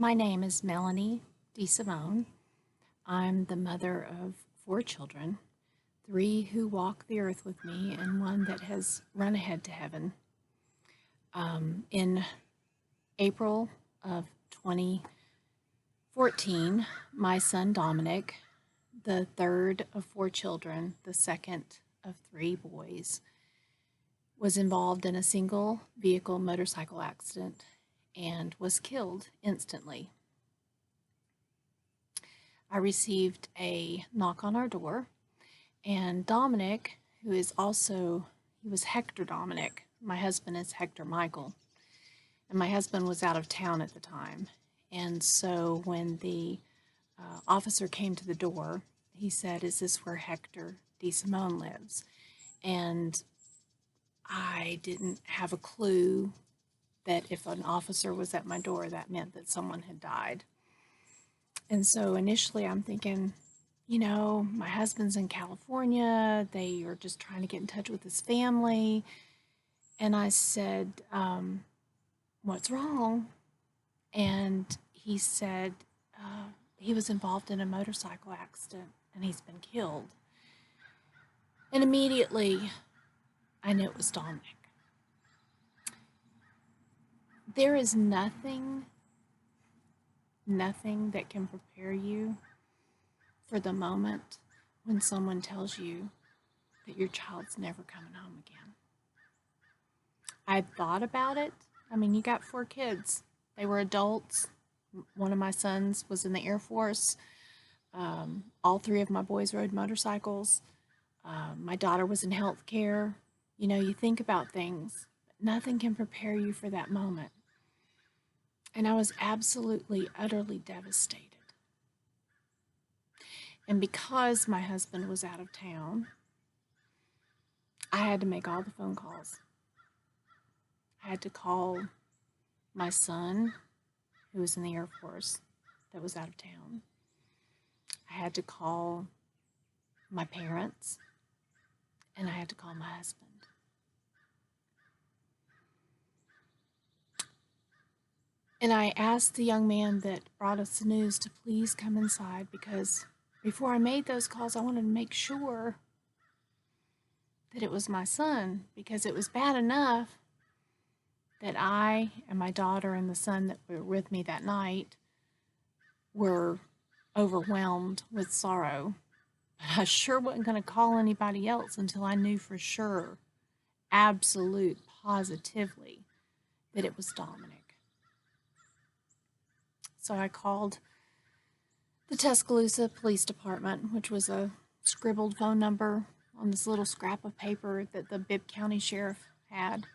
My name is Melanie DeSimone. I'm the mother of 4 children, 3 who walk the earth with me, and one that has run ahead to heaven. In April of 2014, my son Dominic, the third of 4 children, the second of 3 boys, was involved in a single vehicle motorcycle accident and was killed instantly. I received a knock on our door, and Dominic, who is also, he was Hector Dominic. My husband is Hector Michael, and my husband was out of town at the time. And so when the officer came to the door, he said, "Is this where Hector DeSimone lives?" And I didn't have a clue that if an officer was at my door, that meant that someone had died. And so initially I'm thinking, my husband's in California. They are just trying to get in touch with his family. And I said, "What's wrong?" And he said, he was involved in a motorcycle accident and he's been killed. And immediately I knew it was Dominic. There is nothing that can prepare you for the moment when someone tells you that your child's never coming home again. I thought about it. I mean, you got 4 kids. They were adults. One of my sons was in the Air Force. All 3 of my boys rode motorcycles. My daughter was in healthcare. You think about things, but nothing can prepare you for that moment. And I was absolutely, utterly devastated. And because my husband was out of town, I had to make all the phone calls. I had to call my son, who was in the Air Force, that was out of town. I had to call my parents, and I had to call my husband. And I asked the young man that brought us the news to please come inside, because before I made those calls, I wanted to make sure that it was my son, because it was bad enough that I and my daughter and the son that were with me that night were overwhelmed with sorrow. But I sure wasn't going to call anybody else until I knew for sure, absolute, positively, that it was Dominic. So I called the Tuscaloosa Police Department, which was a scribbled phone number on this little scrap of paper that the Bibb County Sheriff had.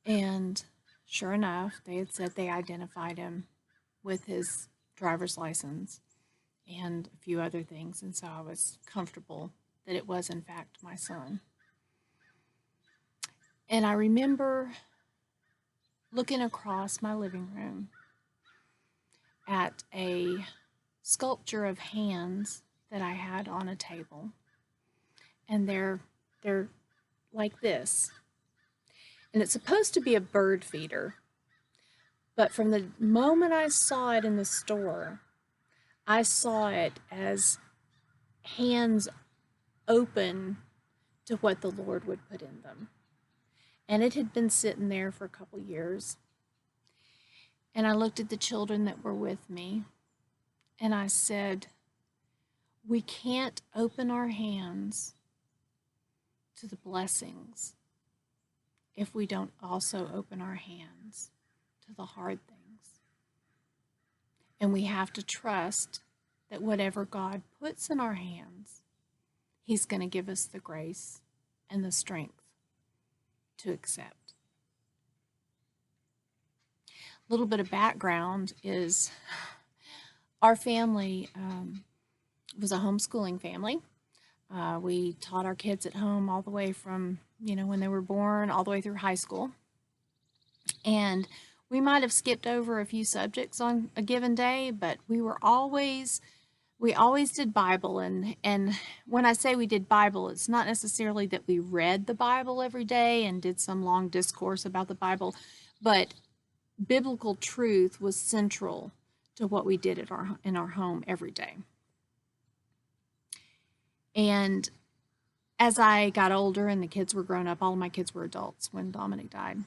And sure enough, they had said they identified him with his driver's license and a few other things. And so I was comfortable that it was, in fact, my son. And I remember looking across my living room at a sculpture of hands that I had on a table. And they're like this. And it's supposed to be a bird feeder. But from the moment I saw it in the store, I saw it as hands open to what the Lord would put in them. And it had been sitting there for a couple years. And I looked at the children that were with me, and I said, we can't open our hands to the blessings if we don't also open our hands to the hard things. And we have to trust that whatever God puts in our hands, He's going to give us the grace and the strength to accept. A little bit of background is our family was a homeschooling family. We taught our kids at home all the way from, when they were born, all the way through high school. And we might have skipped over a few subjects on a given day, but we always did Bible. And when I say we did Bible, it's not necessarily that we read the Bible every day and did some long discourse about the Bible, but biblical truth was central to what we did in our home every day. And as I got older and the kids were grown up, all of my kids were adults when Dominic died,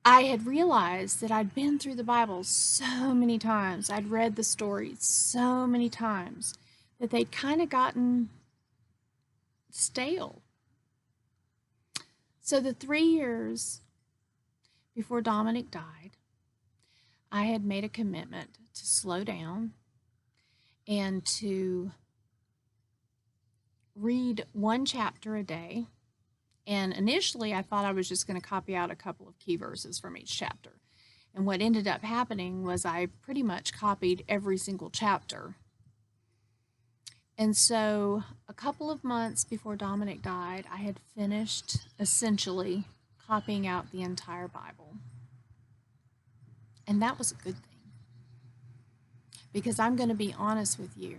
I had realized that I'd been through the Bible so many times, I'd read the stories so many times, that they'd kind of gotten stale. So the 3 years before Dominic died, I had made a commitment to slow down and to read one chapter a day. And initially, I thought I was just going to copy out a couple of key verses from each chapter. And what ended up happening was I pretty much copied every single chapter. And so a couple of months before Dominic died, I had finished essentially copying out the entire Bible. And that was a good thing. Because I'm going to be honest with you.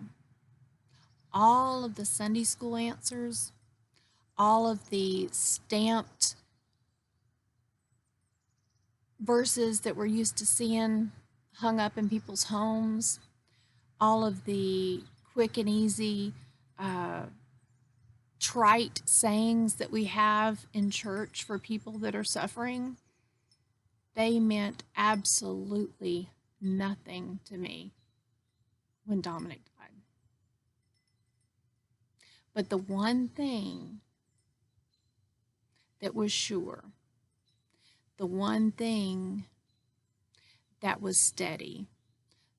All of the Sunday school answers, all of the stamped verses that we're used to seeing hung up in people's homes, all of the quick and easy trite sayings that we have in church for people that are suffering, they meant absolutely nothing to me when Dominic died. But the one thing that was sure, the one thing that was steady,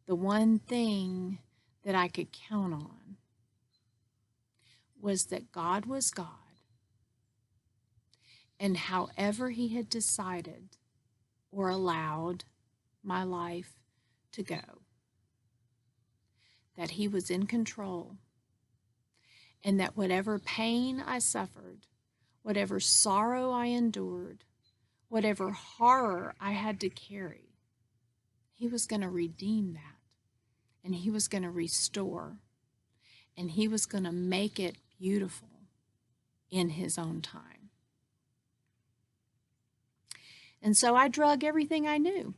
the one thing that I could count on was that God was God, and however He had decided or allowed my life to go, that He was in control, and that whatever pain I suffered, whatever sorrow I endured, whatever horror I had to carry, He was going to redeem that, and He was going to restore, and He was going to make it beautiful in His own time. And so I drug everything I knew,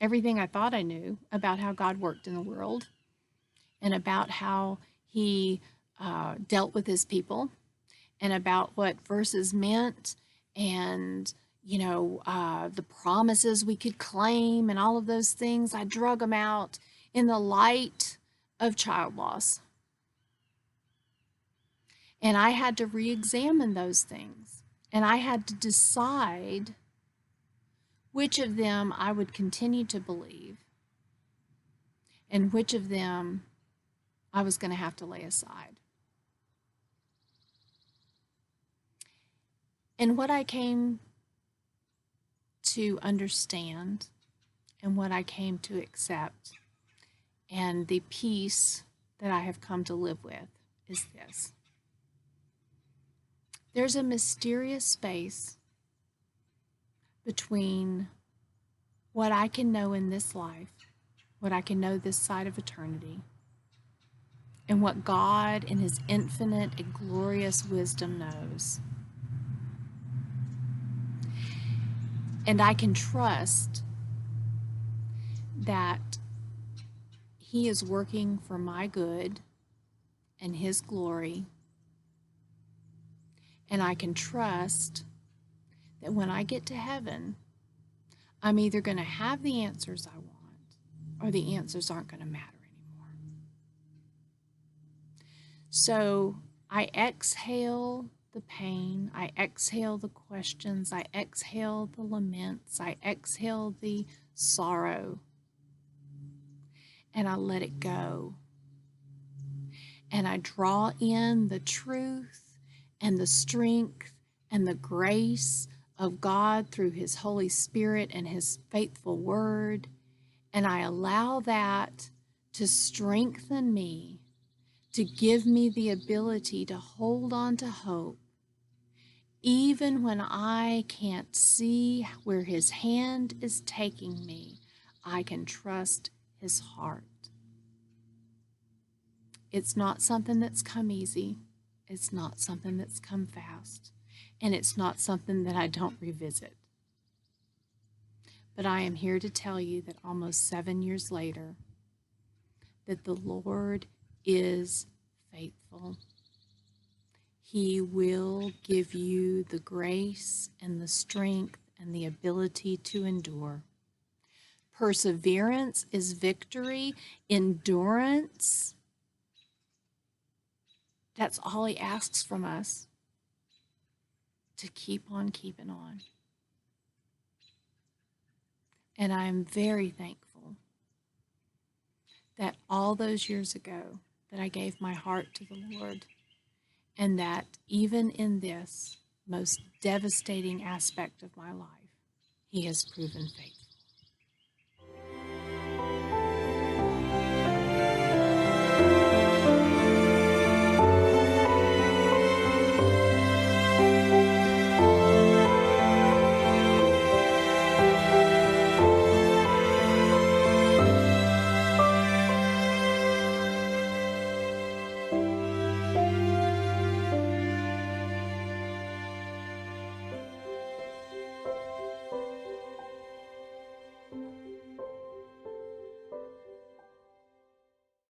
everything I thought I knew about how God worked in the world and about how He dealt with His people, and about what verses meant, and the promises we could claim, and all of those things. I drug them out in the light of child loss. And I had to re-examine those things. And I had to decide which of them I would continue to believe and which of them I was going to have to lay aside. And what I came to understand and what I came to accept and the peace that I have come to live with is this. There's a mysterious space between what I can know in this life, what I can know this side of eternity, and what God in His infinite and glorious wisdom knows. And I can trust that He is working for my good and His glory. And I can trust that when I get to heaven, I'm either going to have the answers I want or the answers aren't going to matter anymore. So I exhale the pain, I exhale the questions, I exhale the laments, I exhale the sorrow, and I let it go. And I draw in the truth and the strength and the grace of God through His Holy Spirit and His faithful word, and I allow that to strengthen me, to give me the ability to hold on to hope, even when I can't see where His hand is taking me. I can trust His heart. It's not something that's come easy. It's not something that's come fast. And it's not something that I don't revisit. But I am here to tell you that almost 7 years later, that the Lord is faithful. He will give you the grace and the strength and the ability to endure. Perseverance is victory. Endurance, that's all He asks from us, to keep on keeping on. And I'm very thankful that all those years ago that I gave my heart to the Lord, and that even in this most devastating aspect of my life, He has proven faithful.